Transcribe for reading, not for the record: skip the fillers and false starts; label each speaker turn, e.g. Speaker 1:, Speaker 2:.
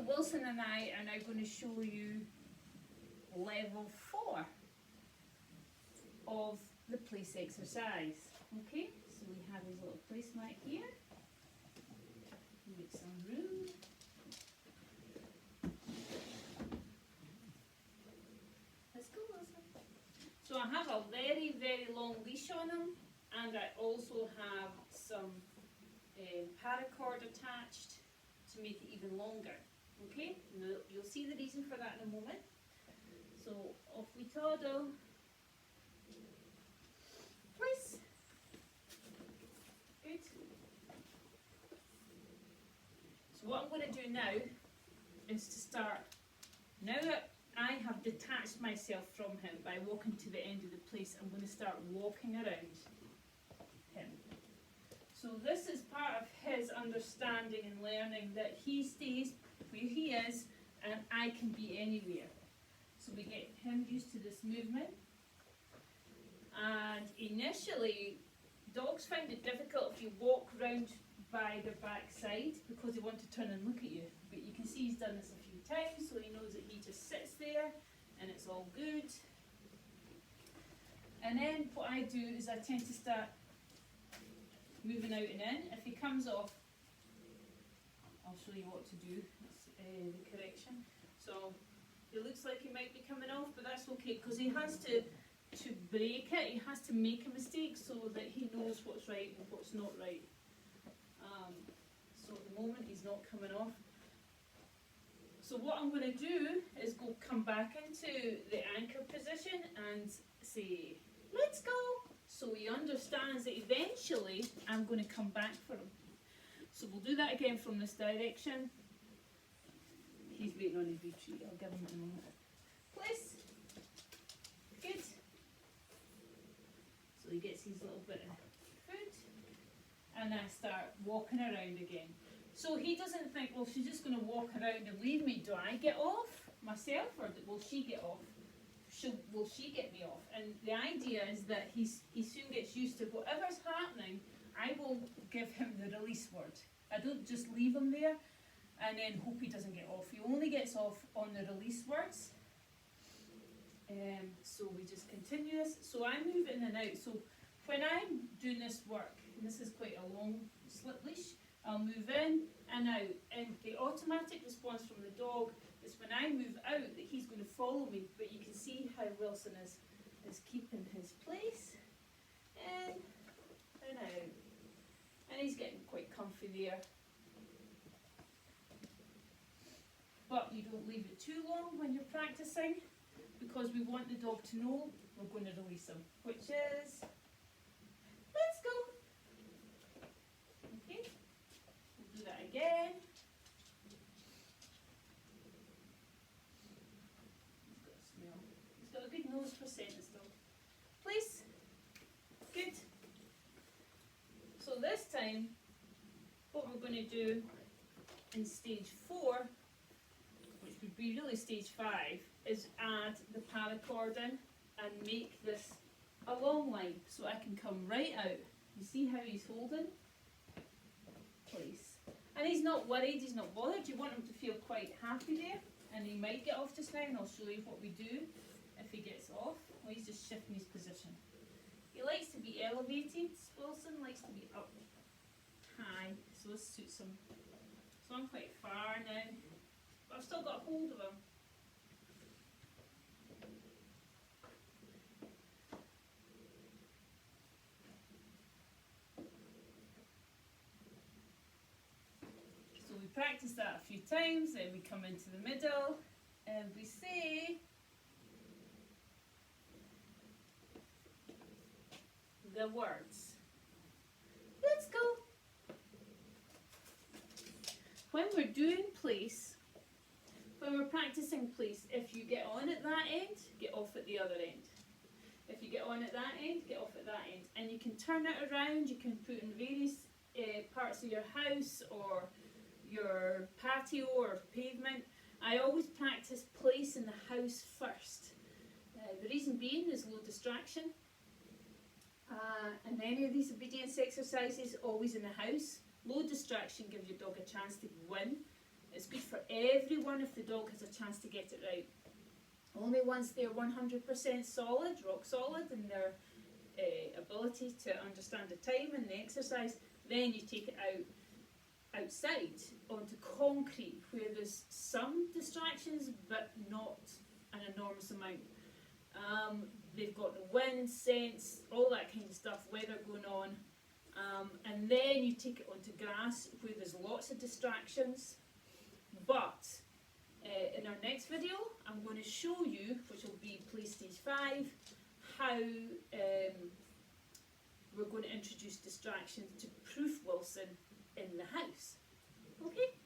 Speaker 1: Wilson and I are now going to show you level 4 of the place exercise. Okay, so we have his little placemat here. Make some room. Let's go, Wilson. So I have a very, very long leash on him, and I also have some paracord attached to make it even longer. Okay, now you'll see the reason for that in a moment. So off we toddle. Please. Good. So what I'm going to do now is to start. Now that I have detached myself from him by walking to the end of the place, I'm going to start walking around him. So this is part of his understanding and learning that he stays where he is and I can be anywhere. So we get him used to this movement. And initially, dogs find it difficult if you walk round by their backside because they want to turn and look at you. But you can see he's done this a few times, so he knows that he just sits there and it's all good. And then what I do is I tend to start moving out and in. If he comes off, I'll show you what to do. That's the correction. So it looks like he might be coming off, but that's okay because he has to break it. He has to make a mistake so that he knows what's right and what's not right. So at the moment he's not coming off. So what I'm going to do is come back into the anchor position and say, let's go. So he understands that eventually I'm going to come back for him. So we'll do that again from this direction. He's waiting on his retreat. I'll give him in a moment. Place. Good. So he gets his little bit of food. And I start walking around again. So he doesn't think, well, she's just going to walk around and leave me. Do I get off myself or will she get off? Will she get me off? And the idea is that he soon gets used to whatever's happening, I will give him the release word. I don't just leave him there and then hope he doesn't get off. He only gets off on the release words. So we just continue this. So I move in and out. So when I'm doing this work, and this is quite a long slip leash, I'll move in and out. And the automatic response from the dog is when I move out that he's going to follow me. But you can see how Wilson is keeping his place. In and out. And he's getting quite comfy there. But you don't leave it too long when you're practicing because we want the dog to know we're going to release him, which is, let's go. Okay, we'll do that again. He's got a smell. He's got a good nose for scent, this dog. Please. Good. So this time, what we're going to do in stage 4, which would be really stage 5, is add the paracord in and make this a long line so I can come right out. You see how he's holding? Place. And he's not worried, he's not bothered. You want him to feel quite happy there, and he might get off just now, and I'll show you what we do if he gets off. Well, he's just shifting his position. He likes to be elevated. Wilson likes to be up high, so this suits him. So I'm quite far now, but I've still got a hold of him. So we practice that a few times, then we come into the middle and we say the words. Let's go. When we're doing place, when we're practicing place, if you get on at that end, get off at the other end. If you get on at that end, get off at that end. And you can turn it around, you can put in various parts of your house or your patio or pavement. I always practice place in the house first. The reason being is low distraction. And any of these obedience exercises, always in the house. Low distraction gives your dog a chance to go in It's good for everyone if the dog has a chance to get it right. Only once they're 100% solid, rock solid in their ability to understand the time and the exercise, then you take it outside onto concrete where there's some distractions but not an enormous amount. They've got the wind, sense, all that kind of stuff, weather going on. And then you take it onto grass where there's lots of distractions. But in our next video, I'm going to show you, which will be Play Stage 5, how we're going to introduce distractions to Proof Wilson in the house. Okay?